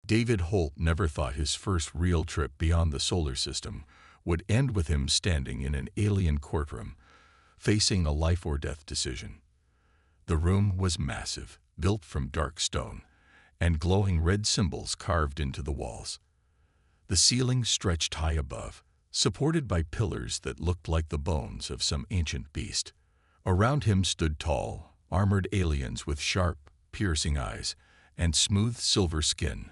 David Holt never thought his first real trip beyond the solar system would end with him standing in an alien courtroom, facing a life-or-death decision. The room was massive, built from dark stone, and glowing red symbols carved into the walls. The ceiling stretched high above, supported by pillars that looked like the bones of some ancient beast. Around him stood tall, armored aliens with sharp, piercing eyes and smooth silver skin.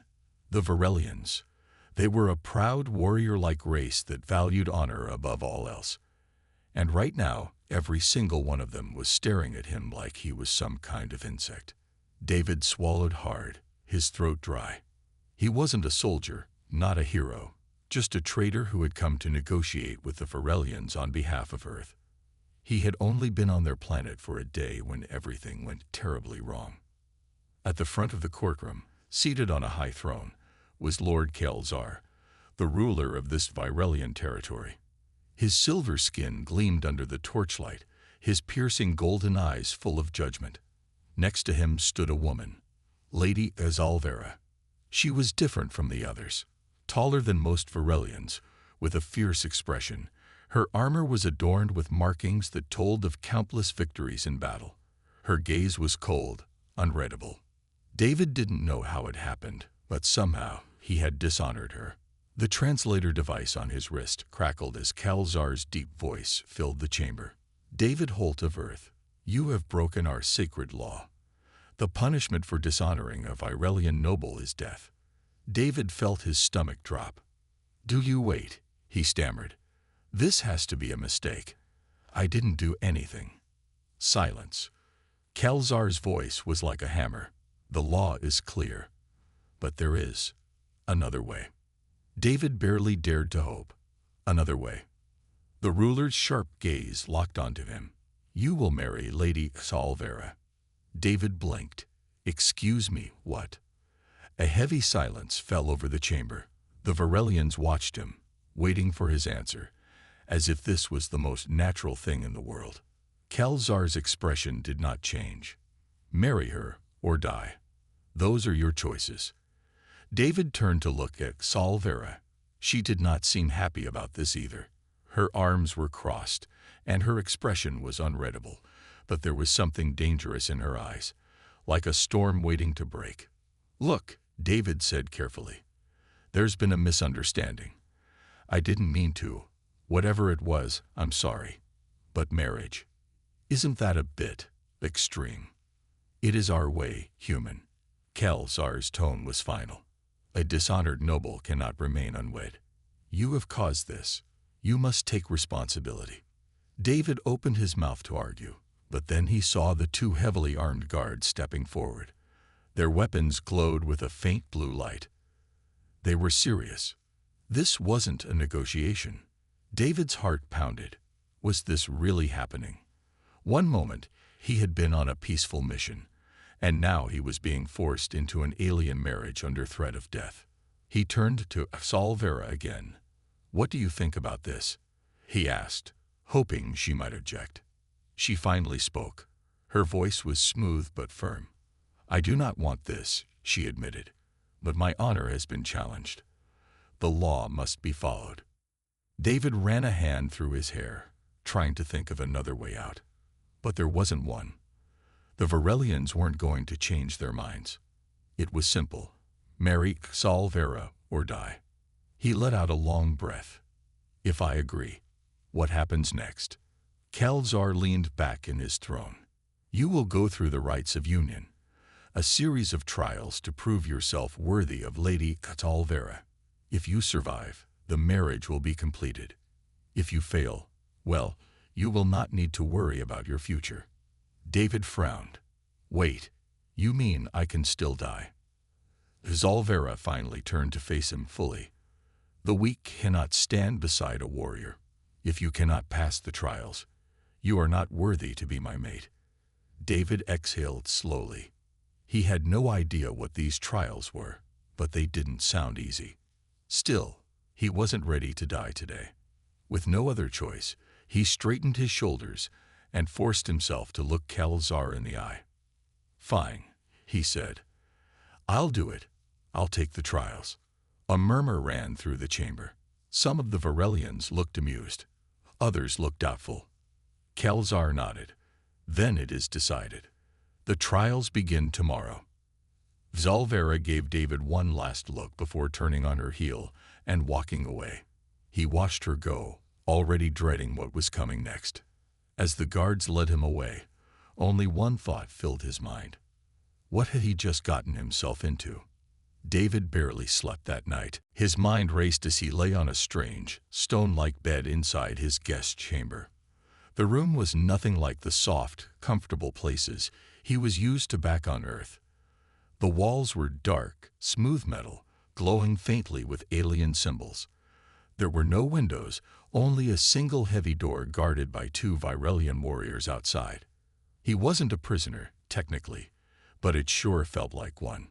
The Varelians. They were a proud, warrior-like race that valued honor above all else. And right now, every single one of them was staring at him like he was some kind of insect. David swallowed hard, his throat dry. He wasn't a soldier, not a hero, just a traitor who had come to negotiate with the Varelians on behalf of Earth. He had only been on their planet for a day when everything went terribly wrong. At the front of the courtroom, seated on a high throne, was Lord Kelzar, the ruler of this Varelian territory. His silver skin gleamed under the torchlight, his piercing golden eyes full of judgment. Next to him stood a woman, Lady Azalvera. She was different from the others, taller than most Varelians, with a fierce expression. Her armor was adorned with markings that told of countless victories in battle. Her gaze was cold, unreadable. David didn't know how it happened, but somehow he had dishonored her. The translator device on his wrist crackled as Kelzar's deep voice filled the chamber. David Holt of Earth, you have broken our sacred law. The punishment for dishonoring a Varelian noble is death. David felt his stomach drop. Do you wait? He stammered. This has to be a mistake. I didn't do anything. Silence. Kelzar's voice was like a hammer. The law is clear. But there is another way. David barely dared to hope. Another way. The ruler's sharp gaze locked onto him. You will marry Lady Azalvera. David blinked. Excuse me, what? A heavy silence fell over the chamber. The Varelians watched him, waiting for his answer, as if this was the most natural thing in the world. Kelzar's expression did not change. Marry her or die. Those are your choices. David turned to look at Azalvera. She did not seem happy about this either. Her arms were crossed, and her expression was unreadable, but there was something dangerous in her eyes, like a storm waiting to break. Look, David said carefully. There's been a misunderstanding. I didn't mean to. Whatever it was, I'm sorry. But marriage, isn't that a bit extreme? It is our way, human. Kelzar's tone was final. A dishonored noble cannot remain unwed. You have caused this. You must take responsibility. David opened his mouth to argue, but then he saw the two heavily armed guards stepping forward. Their weapons glowed with a faint blue light. They were serious. This wasn't a negotiation. David's heart pounded. Was this really happening? One moment, he had been on a peaceful mission, and now he was being forced into an alien marriage under threat of death. He turned to Azalvera again. What do you think about this? He asked, hoping she might object. She finally spoke. Her voice was smooth but firm. I do not want this, she admitted, but my honor has been challenged. The law must be followed. David ran a hand through his hair, trying to think of another way out. But there wasn't one. The Varelians weren't going to change their minds. It was simple. Marry Azalvera or die. He let out a long breath. If I agree, what happens next? Kelzar leaned back in his throne. You will go through the rites of union, a series of trials to prove yourself worthy of Lady Azalvera. If you survive, the marriage will be completed. If you fail, well, you will not need to worry about your future. David frowned. Wait, you mean I can still die? Azalvera finally turned to face him fully. The weak cannot stand beside a warrior. If you cannot pass the trials, you are not worthy to be my mate. David exhaled slowly. He had no idea what these trials were, but they didn't sound easy. Still, he wasn't ready to die today. With no other choice, he straightened his shoulders and forced himself to look Kelzar in the eye. Fine, he said. I'll do it. I'll take the trials." A murmur ran through the chamber. Some of the Varelians looked amused. Others looked doubtful. Kelzar nodded. "Then it is decided. The trials begin tomorrow." Zalvera gave David one last look before turning on her heel and walking away. He watched her go, already dreading what was coming next. As the guards led him away, only one thought filled his mind. What had he just gotten himself into? David barely slept that night. His mind raced as he lay on a strange, stone-like bed inside his guest chamber. The room was nothing like the soft, comfortable places he was used to back on Earth. The walls were dark, smooth metal, glowing faintly with alien symbols. There were no windows, only a single heavy door guarded by two Virelian warriors outside. He wasn't a prisoner, technically, but it sure felt like one.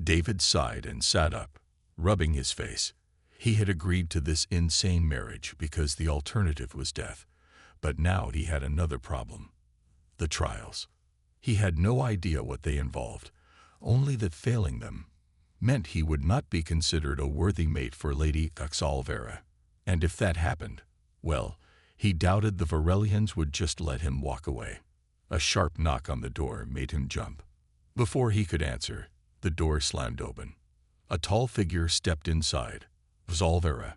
David sighed and sat up, rubbing his face. He had agreed to this insane marriage because the alternative was death, but now he had another problem. The trials. He had no idea what they involved, only that failing them meant he would not be considered a worthy mate for Lady Zalvera. And if that happened, well, he doubted the Varelians would just let him walk away. A sharp knock on the door made him jump. Before he could answer, the door slammed open. A tall figure stepped inside, Zalvera.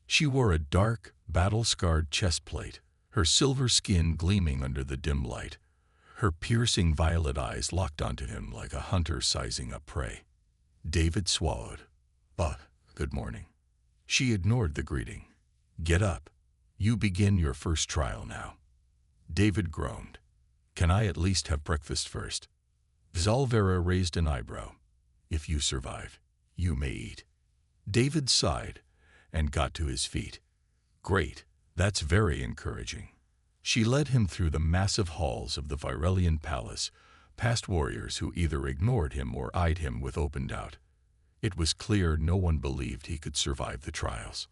She wore a dark, battle-scarred chest plate, her silver skin gleaming under the dim light. Her piercing violet eyes locked onto him like a hunter sizing up prey. David swallowed. Good morning." She ignored the greeting. "Get up. You begin your first trial now." David groaned. "Can I at least have breakfast first?" Zalvera raised an eyebrow. "If you survive, you may eat." David sighed and got to his feet. "Great, that's very encouraging." She led him through the massive halls of the Virelian palace, past warriors who either ignored him or eyed him with open doubt. It was clear no one believed he could survive the trials.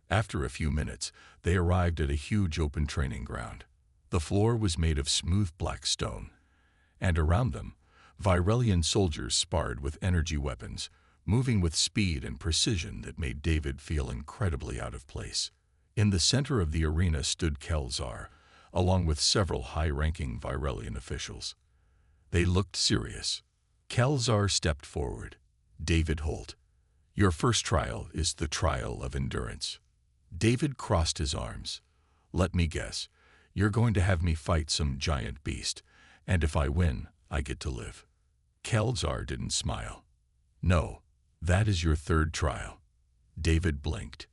After a few minutes, they arrived at a huge open training ground. The floor was made of smooth black stone, and around them, Virelian soldiers sparred with energy weapons, moving with speed and precision that made David feel incredibly out of place. In the center of the arena stood Kelzar, along with several high-ranking Virelian officials. They looked serious. Kelzar stepped forward. "David Holt, your first trial is the trial of endurance." David crossed his arms. "Let me guess, you're going to have me fight some giant beast, and if I win, I get to live." Kelzar didn't smile. "No, that is your third trial." David blinked.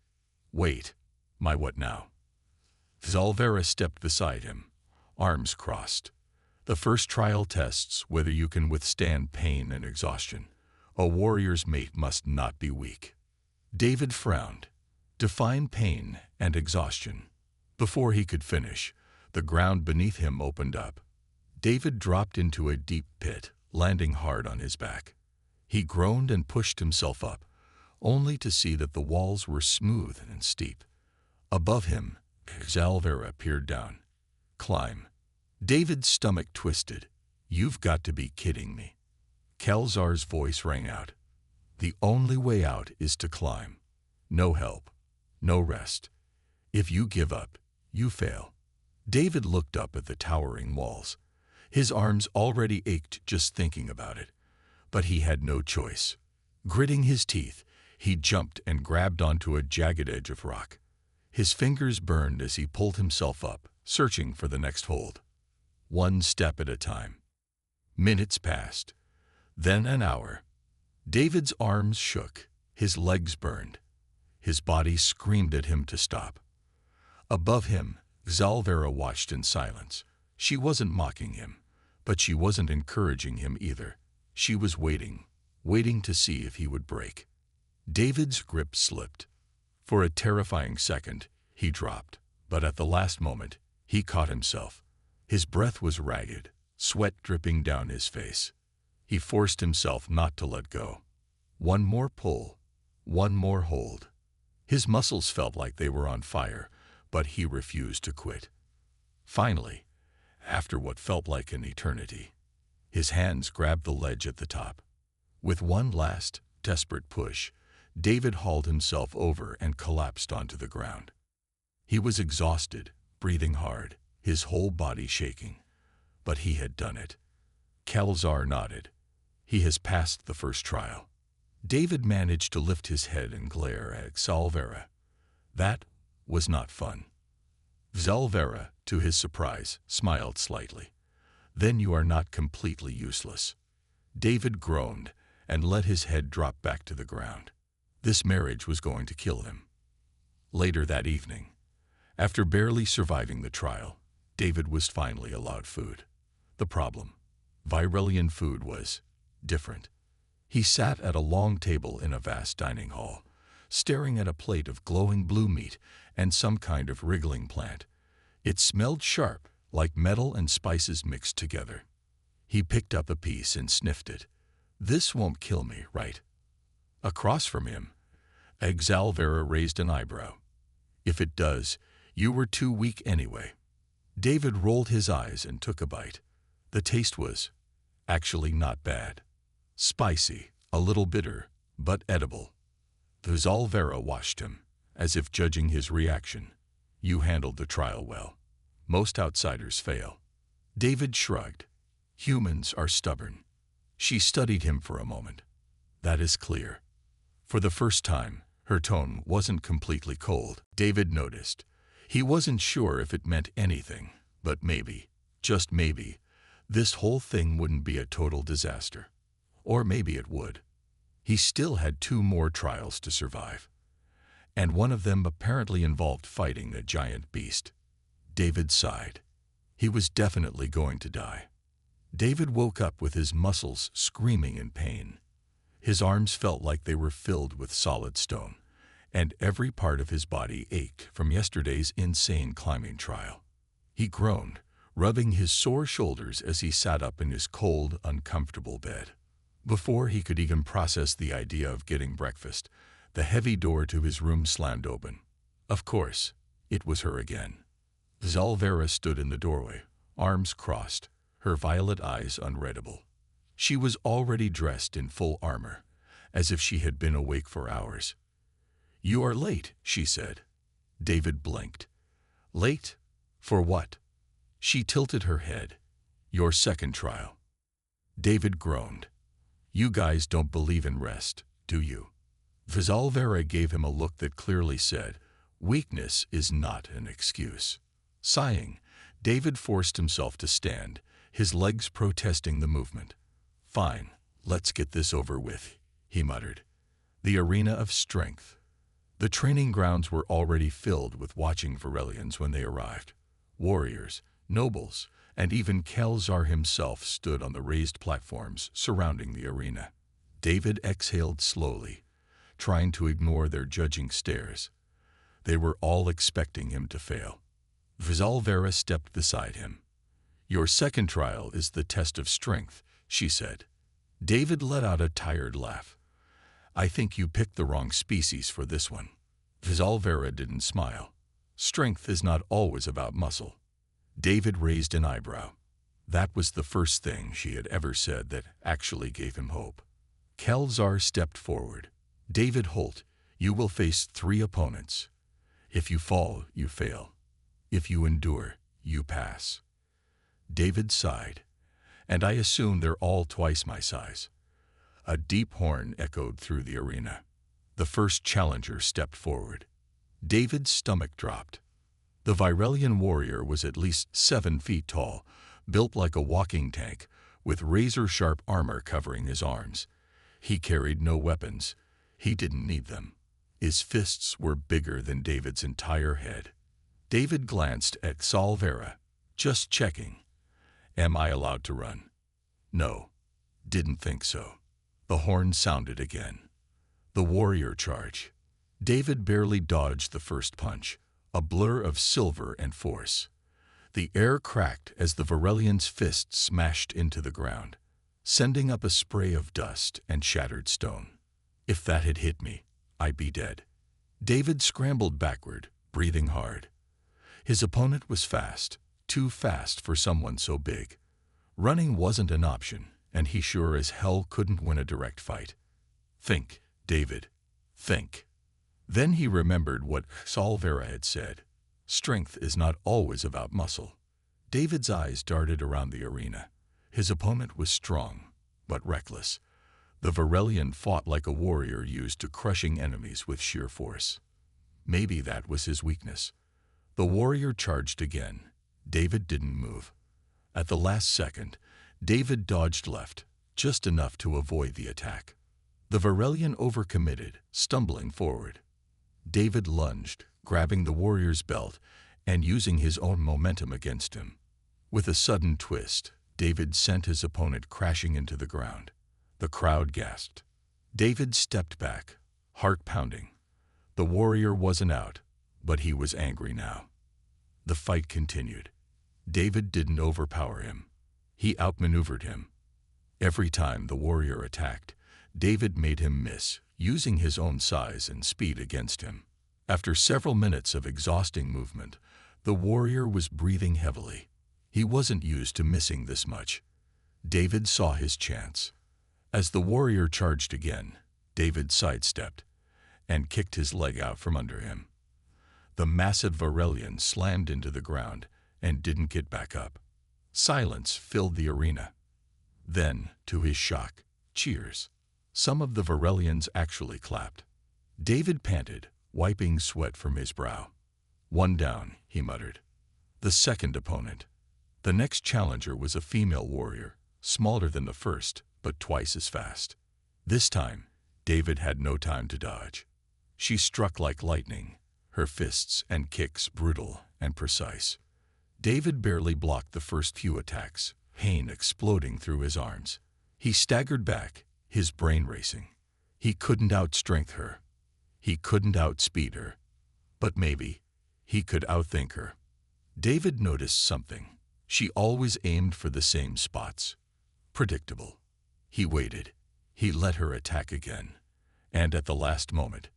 "Wait, my what now?" Zalvera stepped beside him, arms crossed. "The first trial tests whether you can withstand pain and exhaustion. A warrior's mate must not be weak." David frowned. Define pain and exhaustion. Before he could finish, the ground beneath him opened up. David dropped into a deep pit, landing hard on his back. He groaned and pushed himself up, only to see that the walls were smooth and steep. Above him, Zalvera peered down. "Climb." David's stomach twisted. "You've got to be kidding me." Kelzar's voice rang out. "The only way out is to climb. No help. No rest. If you give up, you fail." David looked up at the towering walls. His arms already ached just thinking about it. But he had no choice. Gritting his teeth, he jumped and grabbed onto a jagged edge of rock. His fingers burned as he pulled himself up, searching for the next hold. One step at a time. Minutes passed. Then an hour. David's arms shook. His legs burned. His body screamed at him to stop. Above him, Zalvera watched in silence. She wasn't mocking him, but she wasn't encouraging him either. She was waiting to see if he would break. David's grip slipped. For a terrifying second, he dropped, but at the last moment, he caught himself. His breath was ragged, sweat dripping down his face. He forced himself not to let go. One more pull, one more hold. His muscles felt like they were on fire, but he refused to quit. Finally, after what felt like an eternity, his hands grabbed the ledge at the top. With one last, desperate push, David hauled himself over and collapsed onto the ground. He was exhausted, breathing hard, his whole body shaking. But he had done it. Kelzar nodded. He has passed the first trial. David managed to lift his head and glare at Xalvera. That was not fun. Xalvera, to his surprise, smiled slightly. Then you are not completely useless. David groaned and let his head drop back to the ground. This marriage was going to kill him. Later that evening, after barely surviving the trial, David was finally allowed food. The problem, Virelian food was different. He sat at a long table in a vast dining hall, staring at a plate of glowing blue meat and some kind of wriggling plant. It smelled sharp, like metal and spices mixed together. He picked up a piece and sniffed it. This won't kill me, right? Across from him, Xalvera raised an eyebrow. If it does, you were too weak anyway. David rolled his eyes and took a bite. The taste was actually not bad. Spicy, a little bitter, but edible. Xalvera watched him, as if judging his reaction. You handled the trial well. Most outsiders fail. David shrugged. Humans are stubborn. She studied him for a moment. That is clear. For the first time, her tone wasn't completely cold. David noticed. He wasn't sure if it meant anything, but maybe, just maybe, this whole thing wouldn't be a total disaster. Or maybe it would. He still had 2 more trials to survive. And one of them apparently involved fighting a giant beast. David sighed. He was definitely going to die. David woke up with his muscles screaming in pain. His arms felt like they were filled with solid stone, and every part of his body ached from yesterday's insane climbing trial. He groaned, rubbing his sore shoulders as he sat up in his cold, uncomfortable bed. Before he could even process the idea of getting breakfast, the heavy door to his room slammed open. Of course, it was her again. Xalvera stood in the doorway, arms crossed, her violet eyes unreadable. She was already dressed in full armor, as if she had been awake for hours. "You are late," she said. David blinked. "Late? For what?" She tilted her head. "Your second trial." David groaned. "You guys don't believe in rest, do you?" Xalvera gave him a look that clearly said, "Weakness is not an excuse." Sighing, David forced himself to stand, his legs protesting the movement. "Fine, let's get this over with," he muttered. The arena of strength. The training grounds were already filled with watching Virelians when they arrived. Warriors, nobles, and even Kelzar himself stood on the raised platforms surrounding the arena. David exhaled slowly, trying to ignore their judging stares. They were all expecting him to fail. Xalvera stepped beside him. "Your second trial is the test of strength," she said. David let out a tired laugh. "I think you picked the wrong species for this one." Xalvera didn't smile. "Strength is not always about muscle." David raised an eyebrow. That was the first thing she had ever said that actually gave him hope. Kelzar stepped forward. "David Holt, you will face 3 opponents. If you fall, you fail. If you endure, you pass." David sighed. "And I assume they're all twice my size." A deep horn echoed through the arena. The first challenger stepped forward. David's stomach dropped. The Virelian warrior was at least 7 feet tall, built like a walking tank, with razor-sharp armor covering his arms. He carried no weapons. He didn't need them. His fists were bigger than David's entire head. David glanced at Xalvera. "Just checking. Am I allowed to run?" "No. Didn't think so." The horn sounded again. The warrior charge. David barely dodged the first punch, a blur of silver and force. The air cracked as the Virelian's fist smashed into the ground, sending up a spray of dust and shattered stone. "If that had hit me, I'd be dead." David scrambled backward, breathing hard. His opponent was fast, too fast for someone so big. Running wasn't an option, and he sure as hell couldn't win a direct fight. Think, David, think. Then he remembered what Salvera had said. Strength is not always about muscle. David's eyes darted around the arena. His opponent was strong, but reckless. The Varelian fought like a warrior used to crushing enemies with sheer force. Maybe that was his weakness. The warrior charged again. David didn't move. At the last second, David dodged left, just enough to avoid the attack. The Varelian overcommitted, stumbling forward. David lunged, grabbing the warrior's belt and using his own momentum against him. With a sudden twist, David sent his opponent crashing into the ground. The crowd gasped. David stepped back, heart pounding. The warrior wasn't out, but he was angry now. The fight continued. David didn't overpower him. He outmaneuvered him. Every time the warrior attacked, David made him miss, using his own size and speed against him. After several minutes of exhausting movement, the warrior was breathing heavily. He wasn't used to missing this much. David saw his chance. As the warrior charged again, David sidestepped and kicked his leg out from under him. The massive Varelian slammed into the ground and didn't get back up. Silence filled the arena. Then, to his shock, cheers. Some of the Varelians actually clapped. David panted, wiping sweat from his brow. "One down," he muttered. The second opponent. The next challenger was a female warrior, smaller than the first, but twice as fast. This time, David had no time to dodge. She struck like lightning, her fists and kicks brutal and precise. David barely blocked the first few attacks, pain exploding through his arms. He staggered back, his brain racing. He couldn't outstrength her. He couldn't outspeed her. But maybe he could outthink her. David noticed something. She always aimed for the same spots. Predictable. He waited. He let her attack again. And at the last moment,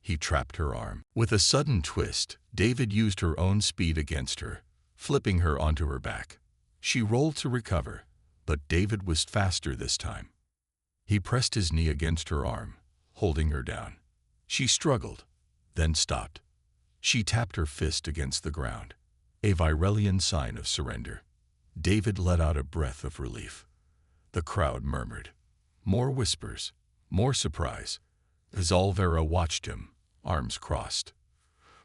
he trapped her arm. With a sudden twist, David used her own speed against her, flipping her onto her back. She rolled to recover, but David was faster this time. He pressed his knee against her arm, holding her down. She struggled, then stopped. She tapped her fist against the ground, a Varelian sign of surrender. David let out a breath of relief. The crowd murmured. More whispers, more surprise. Zalvera watched him, arms crossed.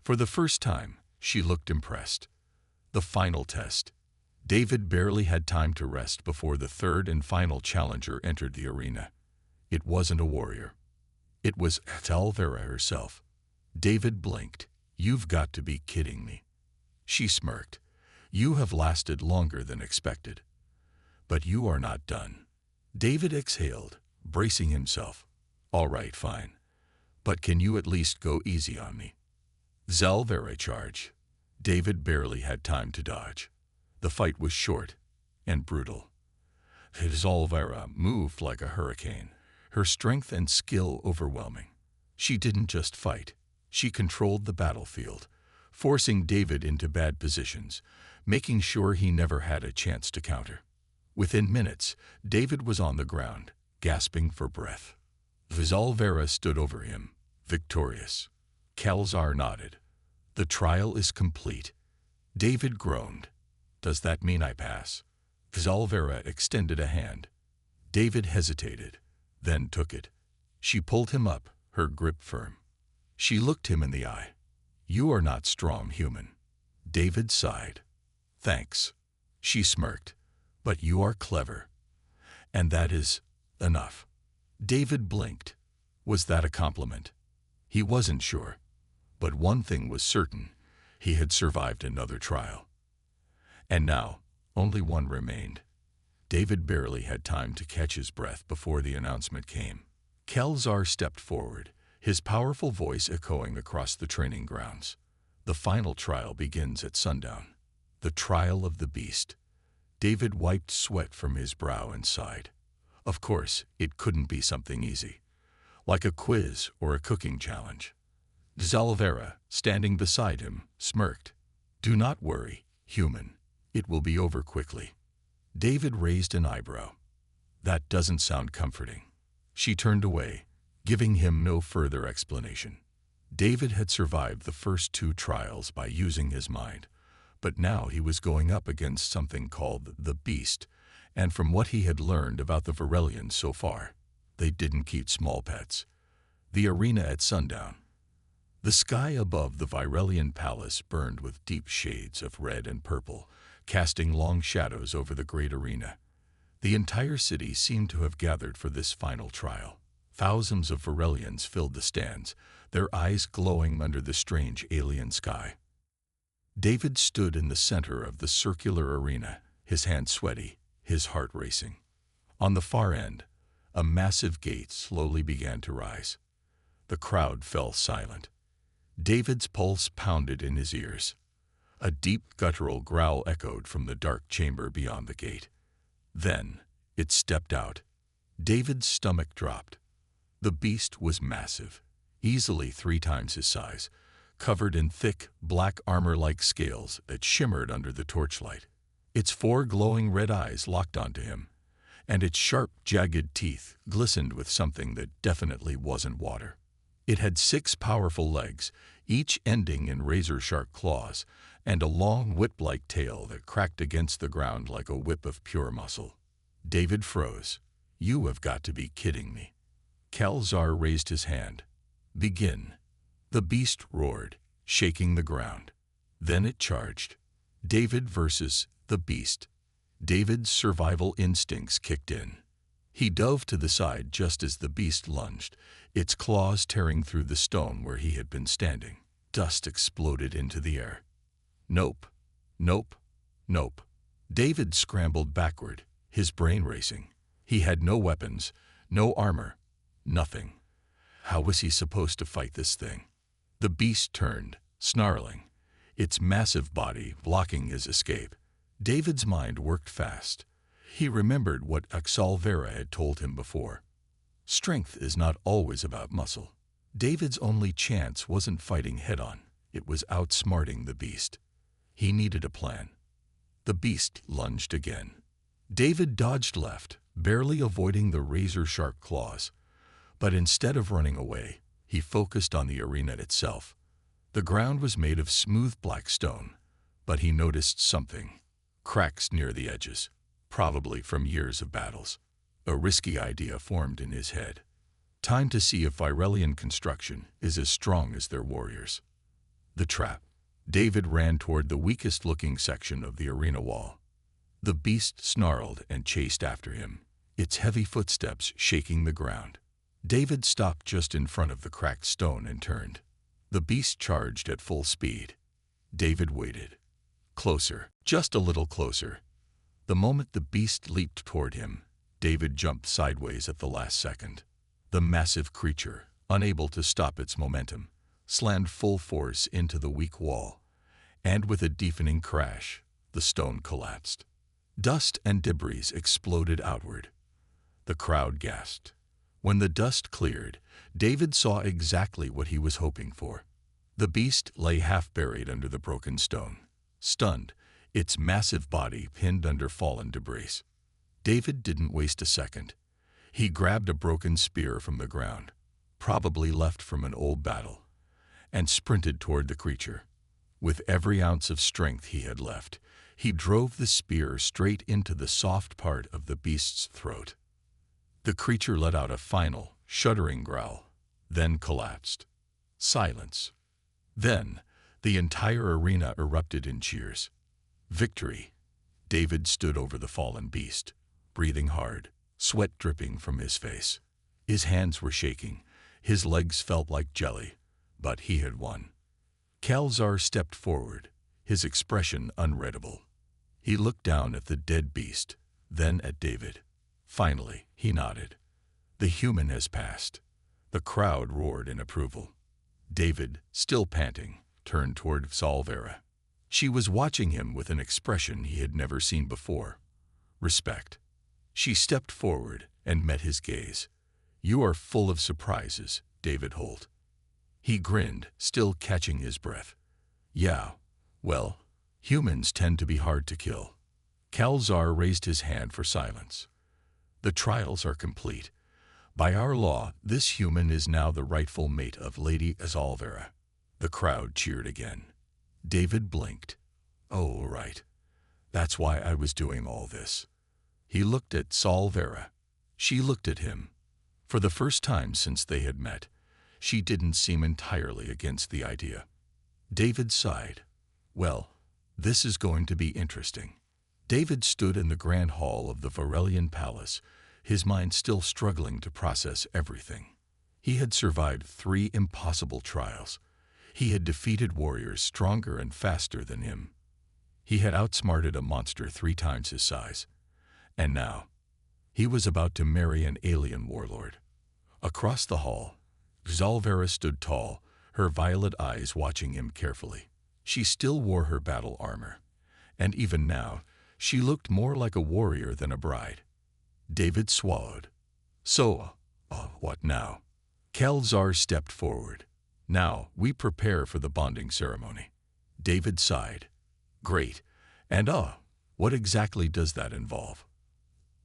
For the first time, she looked impressed. The final test. David barely had time to rest before the third and final challenger entered the arena. It wasn't a warrior. It was Zalvera herself. David blinked. "You've got to be kidding me." She smirked. "You have lasted longer than expected. But you are not done." David exhaled, bracing himself. "All right, fine. But can you at least go easy on me?" Zalvera charged. David barely had time to dodge. The fight was short and brutal. Zalvera moved like a hurricane, her strength and skill overwhelming. She didn't just fight. She controlled the battlefield, forcing David into bad positions, making sure he never had a chance to counter. Within minutes, David was on the ground, gasping for breath. Zalvera stood over him, victorious. Kalzar nodded. "The trial is complete." David groaned. "Does that mean I pass?" Zalvera extended a hand. David hesitated, then took it. She pulled him up, her grip firm. She looked him in the eye. "You are not strong, human." David sighed. "Thanks." She smirked. "But you are clever. And that is enough." David blinked. Was that a compliment? He wasn't sure. But one thing was certain. He had survived another trial. And now, only one remained. David barely had time to catch his breath before the announcement came. Kalzar stepped forward, his powerful voice echoing across the training grounds. "The final trial begins at sundown. The trial of the beast." David wiped sweat from his brow and sighed. Of course, it couldn't be something easy, like a quiz or a cooking challenge. Zalvera, standing beside him, smirked. "Do not worry, human. It will be over quickly." David raised an eyebrow. "That doesn't sound comforting." She turned away, giving him no further explanation. David had survived the first 2 trials by using his mind, but now he was going up against something called the Beast, and from what he had learned about the Varelians so far, they didn't keep small pets. The arena at sundown. The sky above the Varelian palace burned with deep shades of red and purple, casting long shadows over the great arena. The entire city seemed to have gathered for this final trial. Thousands of Varelians filled the stands, their eyes glowing under the strange alien sky. David stood in the center of the circular arena, his hands sweaty, his heart racing. On the far end, a massive gate slowly began to rise. The crowd fell silent. David's pulse pounded in his ears. A deep guttural growl echoed from the dark chamber beyond the gate. Then, it stepped out. David's stomach dropped. The beast was massive, easily 3 times his size, covered in thick, black armor-like scales that shimmered under the torchlight. Its 4 glowing red eyes locked onto him, and its sharp, jagged teeth glistened with something that definitely wasn't water. It had 6 powerful legs, each ending in razor-sharp claws, and a long whip-like tail that cracked against the ground like a whip of pure muscle. David froze. "You have got to be kidding me." Kalzar raised his hand. "Begin." The beast roared, shaking the ground. Then it charged. David versus the beast. David's survival instincts kicked in. He dove to the side just as the beast lunged, its claws tearing through the stone where he had been standing. Dust exploded into the air. Nope. Nope. Nope. David scrambled backward, his brain racing. He had no weapons, no armor, nothing. How was he supposed to fight this thing? The beast turned, snarling, its massive body blocking his escape. David's mind worked fast. He remembered what Axalvera had told him before. Strength is not always about muscle. David's only chance wasn't fighting head-on. It was outsmarting the beast. He needed a plan. The beast lunged again. David dodged left, barely avoiding the razor-sharp claws. But instead of running away, he focused on the arena itself. The ground was made of smooth black stone, but he noticed something. Cracks near the edges, probably from years of battles. A risky idea formed in his head. Time to see if Varelian construction is as strong as their warriors. The trap. David ran toward the weakest-looking section of the arena wall. The beast snarled and chased after him, its heavy footsteps shaking the ground. David stopped just in front of the cracked stone and turned. The beast charged at full speed. David waited. Closer, just a little closer. The moment the beast leaped toward him, David jumped sideways at the last second. The massive creature, unable to stop its momentum, slammed full force into the weak wall, and with a deafening crash, the stone collapsed. Dust and debris exploded outward. The crowd gasped. When the dust cleared, David saw exactly what he was hoping for. The beast lay half-buried under the broken stone, stunned, its massive body pinned under fallen debris. David didn't waste a second. He grabbed a broken spear from the ground, probably left from an old battle, and sprinted toward the creature. With every ounce of strength he had left, he drove the spear straight into the soft part of the beast's throat. The creature let out a final, shuddering growl, then collapsed. Silence. Then, the entire arena erupted in cheers. Victory. David stood over the fallen beast, breathing hard, sweat dripping from his face. His hands were shaking, his legs felt like jelly, but he had won. Kalzar stepped forward, his expression unreadable. He looked down at the dead beast, then at David. Finally, he nodded. The human has passed. The crowd roared in approval. David, still panting, turned toward Salvera. She was watching him with an expression he had never seen before. Respect. She stepped forward and met his gaze. "You are full of surprises, David Holt." He grinned, still catching his breath. "Yeah, well, humans tend to be hard to kill." Kalzar raised his hand for silence. "The trials are complete, By our law, this human is now the rightful mate of Lady Azalvera. The crowd cheered again. David blinked. Oh, right. That's why I was doing all this. He looked at Salvera. She looked at him. For the first time since they had met, she didn't seem entirely against the idea. David sighed. Well, this is going to be interesting. David stood in the grand hall of the Varelian palace, his mind still struggling to process everything. He had survived 3 impossible trials. He had defeated warriors stronger and faster than him. He had outsmarted a monster 3 times his size. And now, he was about to marry an alien warlord. Across the hall, Zalvera stood tall, her violet eyes watching him carefully. She still wore her battle armor, and even now, she looked more like a warrior than a bride. David swallowed. So, what now? Kelzar stepped forward. Now, we prepare for the bonding ceremony. David sighed. Great. And what exactly does that involve?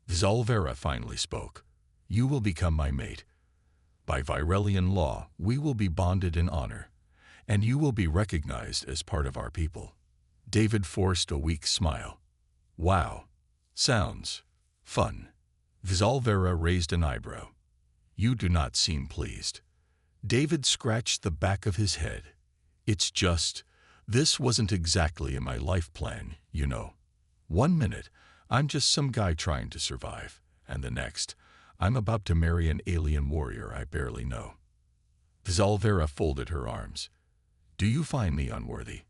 Zalvera finally spoke. You will become my mate. By Virelian law, we will be bonded in honor, and you will be recognized as part of our people. David forced a weak smile. Wow. Sounds fun. Zalvera raised an eyebrow. You do not seem pleased. David scratched the back of his head. It's just, this wasn't exactly in my life plan, you know. 1 minute, I'm just some guy trying to survive, and the next, I'm about to marry an alien warrior I barely know. Zalvera folded her arms. Do you find me unworthy?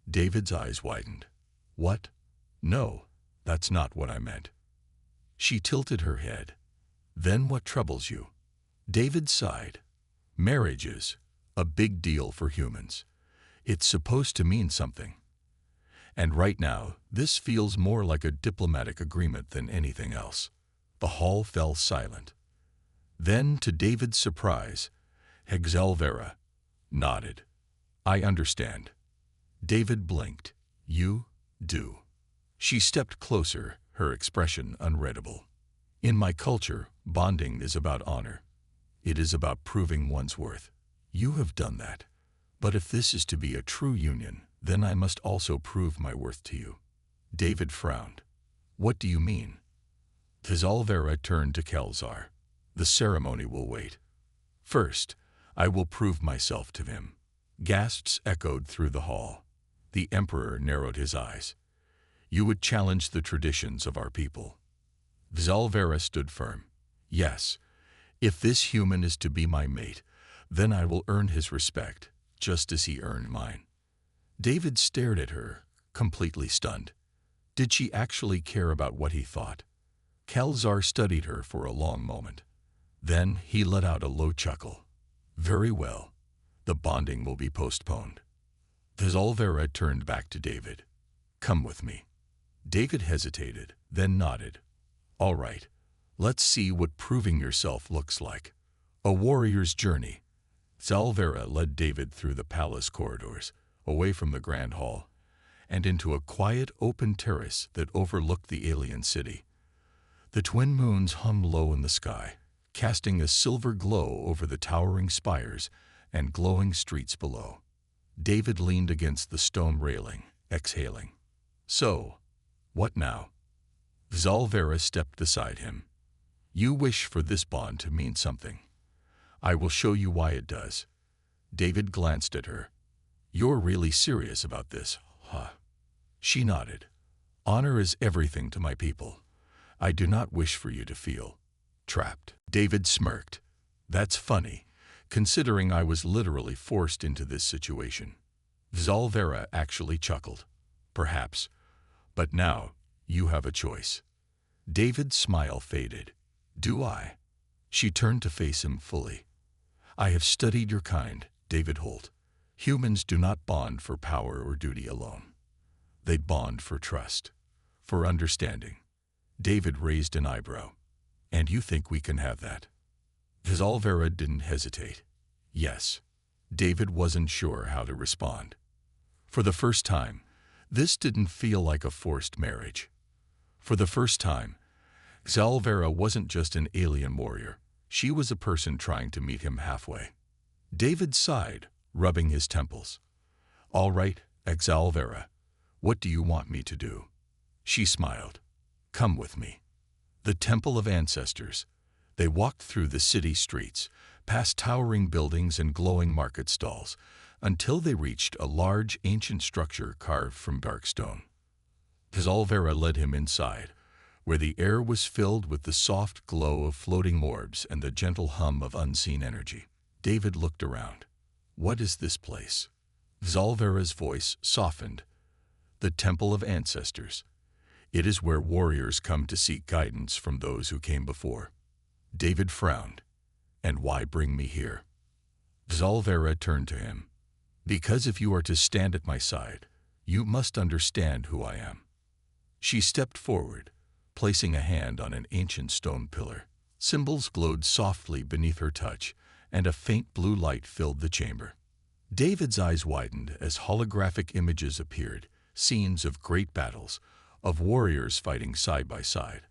David's eyes widened. What? No, that's not what I meant. She tilted her head. Then what troubles you? David sighed. Marriage is a big deal for humans. It's supposed to mean something. And right now, this feels more like a diplomatic agreement than anything else. The hall fell silent. Then, to David's surprise, Zalvera nodded. I understand. David blinked. You do. She stepped closer, her expression unreadable. In my culture, bonding is about honor. It is about proving one's worth. You have done that. But if this is to be a true union, then I must also prove my worth to you. David frowned. What do you mean? Zalvera turned to Kelzar. The ceremony will wait. First, I will prove myself to him. Gasps echoed through the hall. The emperor narrowed his eyes. You would challenge the traditions of our people. Zalvera stood firm. Yes, if this human is to be my mate, then I will earn his respect, just as he earned mine. David stared at her, completely stunned. Did she actually care about what he thought? Kelzar studied her for a long moment. Then he let out a low chuckle. Very well. The bonding will be postponed. Zalvera turned back to David. Come with me. David hesitated, then nodded. All right. Let's see what proving yourself looks like. A warrior's journey. Zalvera led David through the palace corridors, away from the grand hall, and into a quiet open terrace that overlooked the alien city. The twin moons hummed low in the sky, casting a silver glow over the towering spires and glowing streets below. David leaned against the stone railing, exhaling. So, what now? Zalvera stepped beside him. You wish for this bond to mean something. I will show you why it does. David glanced at her. You're really serious about this, huh? She nodded. Honor is everything to my people. I do not wish for you to feel trapped. David smirked. That's funny, considering I was literally forced into this situation. Zalvera actually chuckled. Perhaps. But now, you have a choice. David's smile faded. Do I? She turned to face him fully. I have studied your kind, David Holt. Humans do not bond for power or duty alone. They bond for trust, for understanding. David raised an eyebrow. And you think we can have that? Zalvera didn't hesitate. Yes. David wasn't sure how to respond. For the first time, this didn't feel like a forced marriage. For the first time, Zalvera wasn't just an alien warrior. She was a person trying to meet him halfway. David sighed, rubbing his temples. "All right, Exalvera, what do you want me to do?" She smiled. "Come with me." The Temple of Ancestors. They walked through the city streets, past towering buildings and glowing market stalls, until they reached a large ancient structure carved from dark stone. Exalvera led him inside, where the air was filled with the soft glow of floating orbs and the gentle hum of unseen energy. David looked around. "What is this place?" Exalvera's voice softened. "The Temple of Ancestors. It is where warriors come to seek guidance from those who came before." David frowned. "And why bring me here?" Exalvera turned to him. "Because if you are to stand at my side, you must understand who I am." She stepped forward, placing a hand on an ancient stone pillar. Symbols glowed softly beneath her touch, and a faint blue light filled the chamber. David's eyes widened as holographic images appeared, scenes of great battles, of warriors fighting side by side,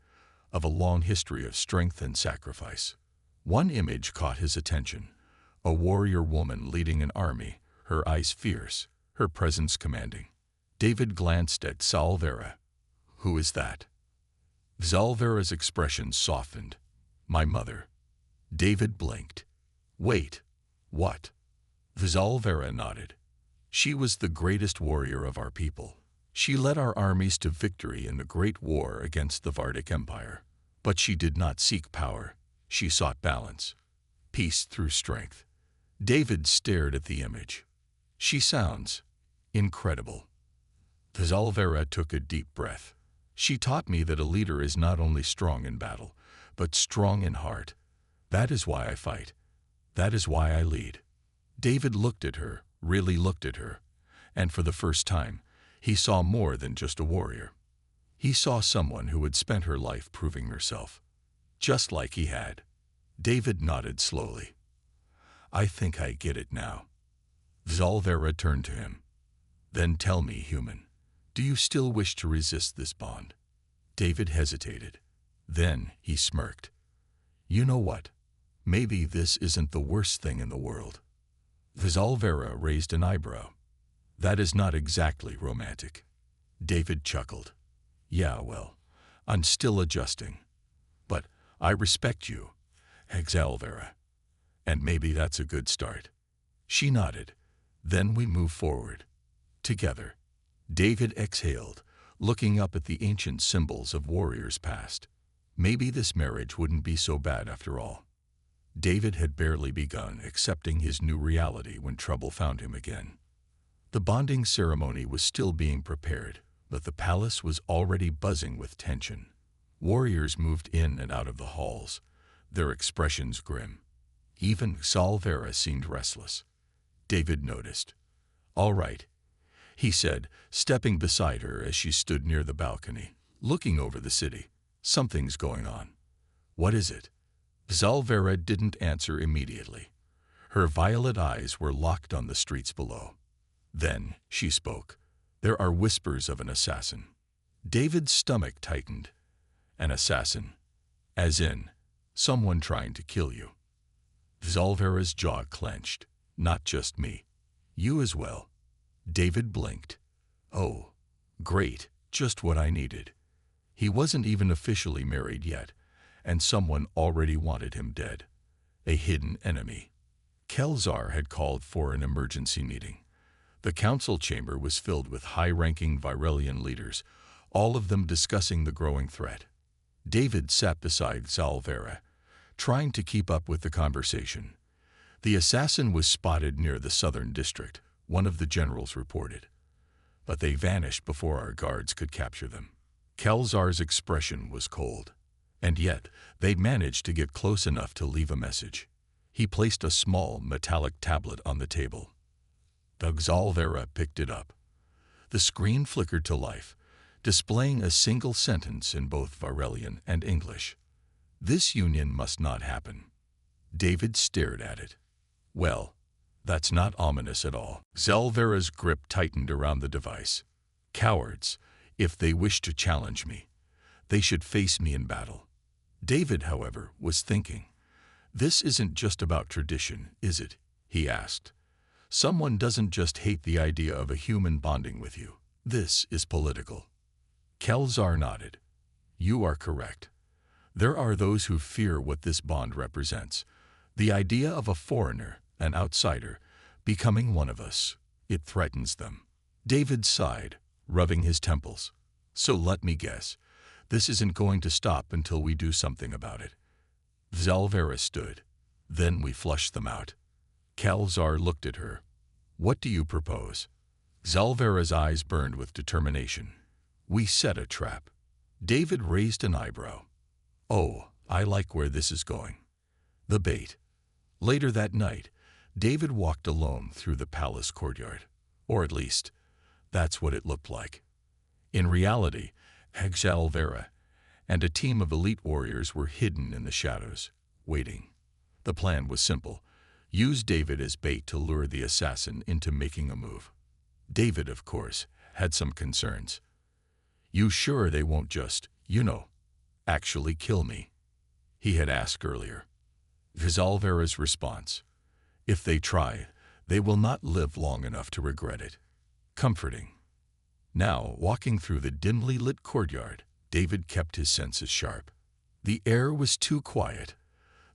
of a long history of strength and sacrifice. One image caught his attention, a warrior woman leading an army, her eyes fierce, her presence commanding. David glanced at Exalvera. "Who is that?" Exalvera's expression softened. "My mother." David blinked. "Wait, what?" Exalvera nodded. "She was the greatest warrior of our people. She led our armies to victory in the Great War against the Vardic Empire. But she did not seek power. She sought balance. Peace through strength." David stared at the image. "She sounds incredible." Exalvera took a deep breath. "She taught me that a leader is not only strong in battle, but strong in heart. That is why I fight. That is why I lead." David looked at her, really looked at her, and for the first time, he saw more than just a warrior. He saw someone who had spent her life proving herself, just like he had. David nodded slowly. "I think I get it now." Exalvera turned to him. "Then tell me, human, do you still wish to resist this bond?" David hesitated. Then he smirked. "You know what? Maybe this isn't the worst thing in the world." Exalvera raised an eyebrow. "That is not exactly romantic." David chuckled. "Yeah, well, I'm still adjusting. But I respect you, Exalvera. And maybe that's a good start." She nodded. "Then we move forward. Together." David exhaled, looking up at the ancient symbols of warriors past. Maybe this marriage wouldn't be so bad after all. David had barely begun accepting his new reality when trouble found him again. The bonding ceremony was still being prepared, but the palace was already buzzing with tension. Warriors moved in and out of the halls, their expressions grim. Even Exalvera seemed restless. David noticed. "All right," he said, stepping beside her as she stood near the balcony, looking over the city. "Something's going on." "What is it?" Exalvera didn't answer immediately. Her violet eyes were locked on the streets below. Then she spoke. "There are whispers of an assassin." David's stomach tightened. "An assassin? As in, someone trying to kill you?" Exalvera's jaw clenched. "Not just me. You as well." David blinked. "Oh, great, just what I needed." He wasn't even officially married yet, and someone already wanted him dead. A hidden enemy. Kelzar had called for an emergency meeting. The council chamber was filled with high-ranking Virelian leaders, all of them discussing the growing threat. David sat beside Exalvera, trying to keep up with the conversation. The assassin was spotted near the southern district, one of the generals reported. But they vanished before our guards could capture them. Kelzar's expression was cold. And yet, they managed to get close enough to leave a message. He placed a small metallic tablet on the table. Exalvera picked it up. The screen flickered to life, displaying a single sentence in both Virelian and English. "This union must not happen." David stared at it. "Well, that's not ominous at all." Exalvera's grip tightened around the device. "Cowards, if they wish to challenge me, they should face me in battle." David, however, was thinking. "This isn't just about tradition, is it?" he asked. "Someone doesn't just hate the idea of a human bonding with you. This is political." Kelzar nodded. "You are correct. There are those who fear what this bond represents. The idea of a foreigner, an outsider, becoming one of us. It threatens them." David sighed, rubbing his temples. "So let me guess. This isn't going to stop until we do something about it." Zalvera stood. "Then we flush them out." Kelzar looked at her. "What do you propose?" Zalvera's eyes burned with determination. "We set a trap." David raised an eyebrow. "Oh, I like where this is going." The bait. Later that night, David walked alone through the palace courtyard. Or at least, that's what it looked like. In reality, Zalvera and a team of elite warriors were hidden in the shadows, waiting. The plan was simple. Use David as bait to lure the assassin into making a move. David, of course, had some concerns. "You sure they won't just, actually kill me?" he had asked earlier. Zalvera's response: "If they try, they will not live long enough to regret it." Comforting. Now, walking through the dimly lit courtyard, David kept his senses sharp. The air was too quiet.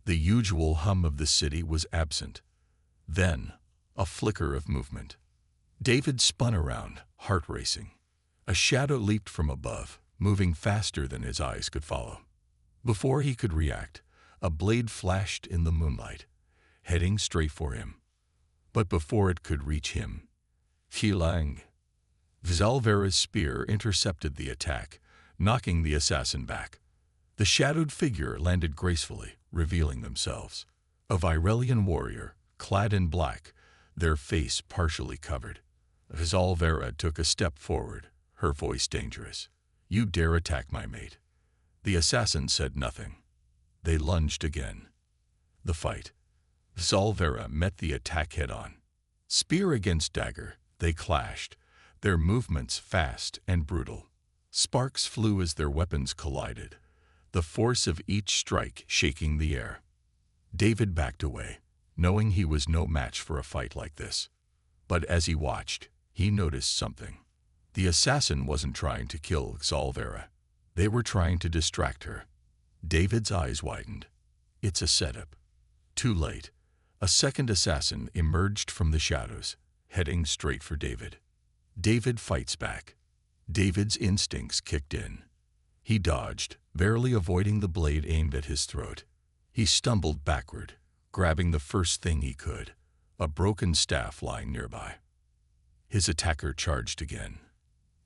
The usual hum of the city was absent. Then, a flicker of movement. David spun around, heart racing. A shadow leaped from above, moving faster than his eyes could follow. Before he could react, a blade flashed in the moonlight, heading straight for him. But before it could reach him, Qilang. Zalvera's spear intercepted the attack, knocking the assassin back. The shadowed figure landed gracefully, revealing themselves. A Virelian warrior, clad in black, their face partially covered. Zalvera took a step forward, her voice dangerous. "You dare attack my mate." The assassin said nothing. They lunged again. The fight. Zalvera met the attack head-on. Spear against dagger, they clashed, their movements fast and brutal. Sparks flew as their weapons collided, the force of each strike shaking the air. David backed away, knowing he was no match for a fight like this. But as he watched, he noticed something. The assassin wasn't trying to kill Zalvera. They were trying to distract her. David's eyes widened. It's a setup. Too late. A second assassin emerged from the shadows, heading straight for David. David fights back. David's instincts kicked in. He dodged, barely avoiding the blade aimed at his throat. He stumbled backward, grabbing the first thing he could, a broken staff lying nearby. His attacker charged again.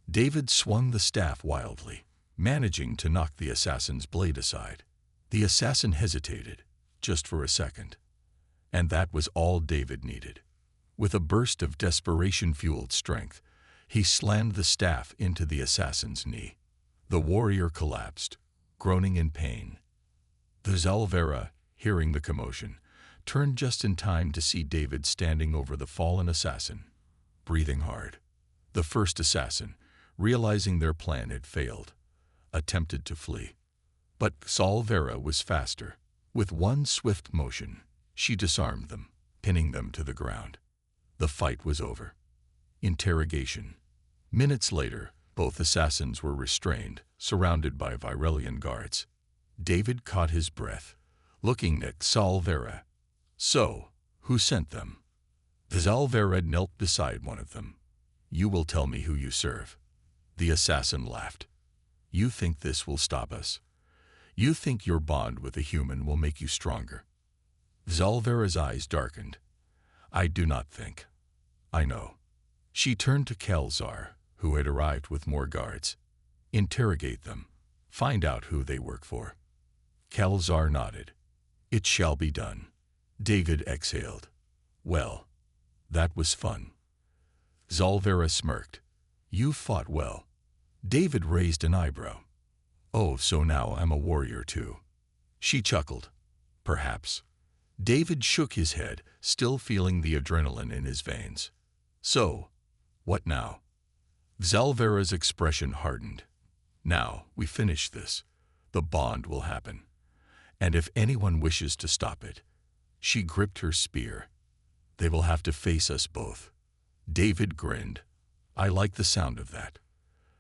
David swung the staff wildly, managing to knock the assassin's blade aside. The assassin hesitated, just for a second. And that was all David needed. With a burst of desperation-fueled strength, he slammed the staff into the assassin's knee. The warrior collapsed, groaning in pain. The Zalvera, hearing the commotion, turned just in time to see David standing over the fallen assassin, breathing hard. The first assassin, realizing their plan had failed, attempted to flee. But Zalvera was faster. With one swift motion, she disarmed them, pinning them to the ground. The fight was over. Interrogation. Minutes later, both assassins were restrained, surrounded by Virelian guards. David caught his breath, looking at Zalvera. "So, who sent them?" Zalvera knelt beside one of them. "You will tell me who you serve." The assassin laughed. "You think this will stop us? You think your bond with a human will make you stronger?" Zalvera's eyes darkened. "I do not think. I know." She turned to Kelzar, who had arrived with more guards. "Interrogate them. Find out who they work for." Kelzar nodded. "It shall be done." David exhaled. "Well, that was fun." Zalvera smirked. "You fought well." David raised an eyebrow. "Oh, so now I'm a warrior too." She chuckled. "Perhaps." David shook his head, still feeling the adrenaline in his veins. "So, what now?" Zalvera's expression hardened. "Now, we finish this. The bond will happen. And if anyone wishes to stop it, she gripped her spear. They will have to face us both. David grinned. I like the sound of that.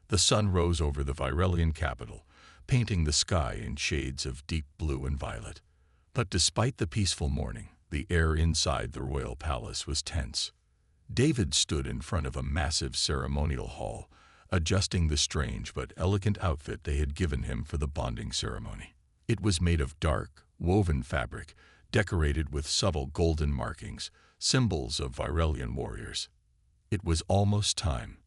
The sun rose over the Virelian capital, painting the sky in shades of deep blue and violet. But despite the peaceful morning, the air inside the royal palace was tense. David stood in front of a massive ceremonial hall, adjusting the strange but elegant outfit they had given him for the bonding ceremony. It was made of dark, woven fabric, decorated with subtle golden markings, symbols of Virelian warriors. It was almost time.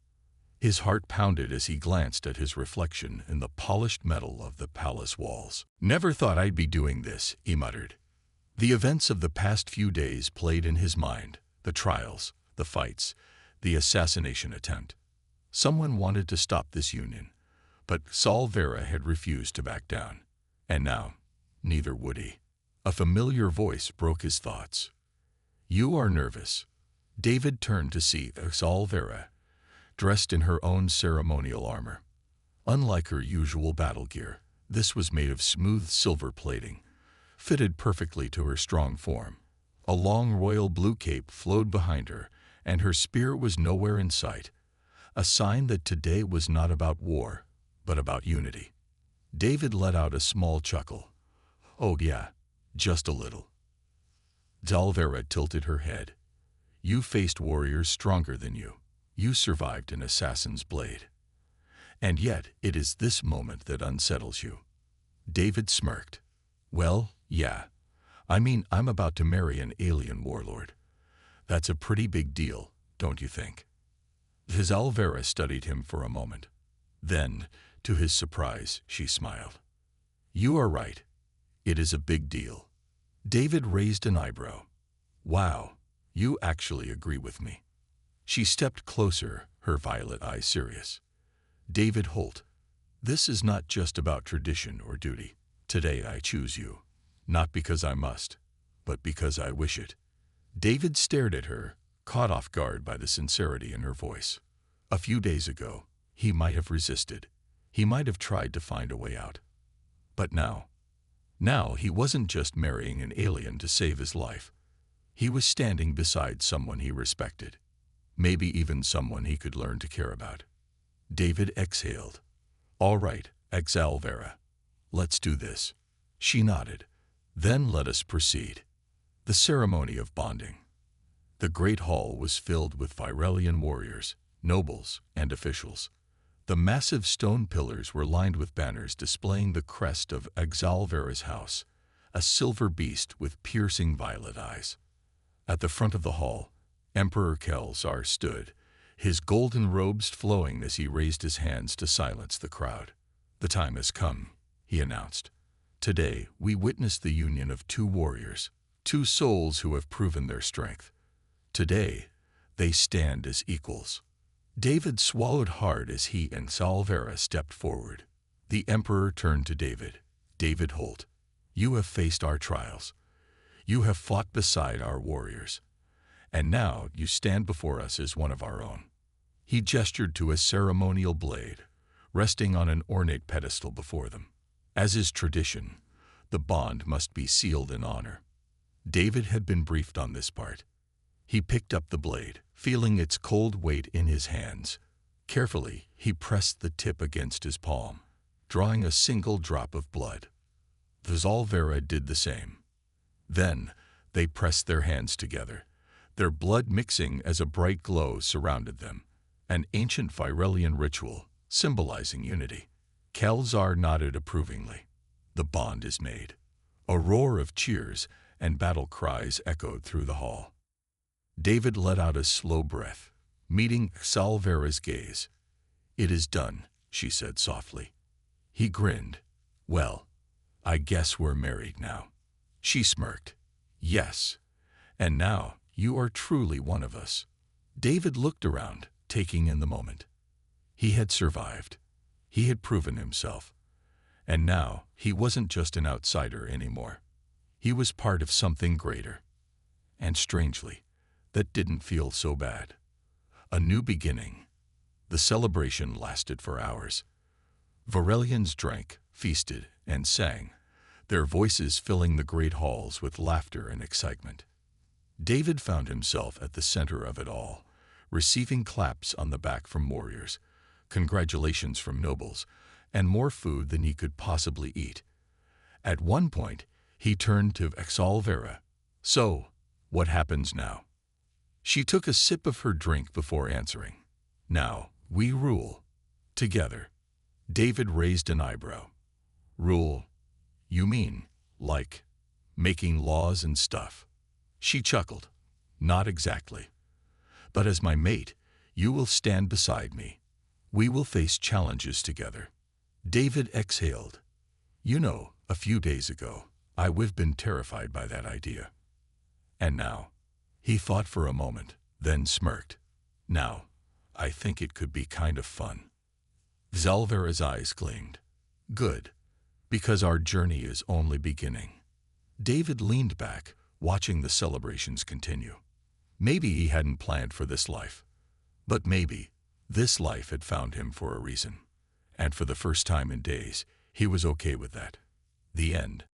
His heart pounded as he glanced at his reflection in the polished metal of the palace walls. Never thought I'd be doing this, he muttered. The events of the past few days played in his mind, the trials, the fights, the assassination attempt. Someone wanted to stop this union, but Saul Vera had refused to back down. And now, neither would he. A familiar voice broke his thoughts. You are nervous. David turned to see Saul Vera, dressed in her own ceremonial armor. Unlike her usual battle gear, this was made of smooth silver plating, fitted perfectly to her strong form. A long royal blue cape flowed behind her, and her spear was nowhere in sight, a sign that today was not about war, but about unity. David let out a small chuckle. Oh yeah, just a little. Dalvera tilted her head. You faced warriors stronger than you. You survived an assassin's blade. And yet it is this moment that unsettles you. David smirked. Well, yeah. I mean, I'm about to marry an alien warlord. That's a pretty big deal, don't you think? Dalvera studied him for a moment. Then, to his surprise, she smiled. You are right. It is a big deal. David raised an eyebrow. Wow, you actually agree with me. She stepped closer, her violet eyes serious. David Holt, this is not just about tradition or duty. Today I choose you, not because I must, but because I wish it. David stared at her, caught off guard by the sincerity in her voice. A few days ago, he might have resisted. He might have tried to find a way out. But now he wasn't just marrying an alien to save his life. He was standing beside someone he respected, maybe even someone he could learn to care about. David exhaled. All right, Dalvera, let's do this. She nodded. Then let us proceed. The ceremony of bonding. The great hall was filled with Virelian warriors, nobles, and officials. The massive stone pillars were lined with banners displaying the crest of Dalvera's house, a silver beast with piercing violet eyes. At the front of the hall, Emperor Kelzar stood, his golden robes flowing as he raised his hands to silence the crowd. The time has come, he announced. Today, we witness the union of two warriors, two souls who have proven their strength. Today, they stand as equals. David swallowed hard as he and Dalvera stepped forward. The Emperor turned to David. David Holt, you have faced our trials. You have fought beside our warriors. And now you stand before us as one of our own. He gestured to a ceremonial blade, resting on an ornate pedestal before them. As is tradition, the bond must be sealed in honor. David had been briefed on this part. He picked up the blade, feeling its cold weight in his hands. Carefully, he pressed the tip against his palm, drawing a single drop of blood. Dalvera did the same. Then, they pressed their hands together, their blood mixing as a bright glow surrounded them, an ancient Virelian ritual symbolizing unity. Kelzar nodded approvingly. The bond is made. A roar of cheers and battle cries echoed through the hall. David let out a slow breath, meeting Dalvera's gaze. It is done, she said softly. He grinned. Well, I guess we're married now. She smirked. Yes, and now you are truly one of us. David looked around, taking in the moment. He had survived. He had proven himself. And now he wasn't just an outsider anymore. He was part of something greater. And strangely, that didn't feel so bad. A new beginning. The celebration lasted for hours. Virelians drank, feasted, and sang, their voices filling the great halls with laughter and excitement. David found himself at the center of it all, receiving claps on the back from warriors, congratulations from nobles, and more food than he could possibly eat. At one point, he turned to Exalvera. "So, what happens now?" She took a sip of her drink before answering. "Now, we rule. Together." David raised an eyebrow. "Rule? You mean, like, making laws and stuff?" She chuckled. "Not exactly. But as my mate, you will stand beside me. We will face challenges together." David exhaled. "You know, a few days ago, I've been terrified by that idea. And now?" He thought for a moment, then smirked. "Now, I think it could be kind of fun." Zalvera's eyes gleamed. "Good, because our journey is only beginning." David leaned back, watching the celebrations continue. Maybe he hadn't planned for this life, but maybe this life had found him for a reason. And for the first time in days, he was okay with that. The end.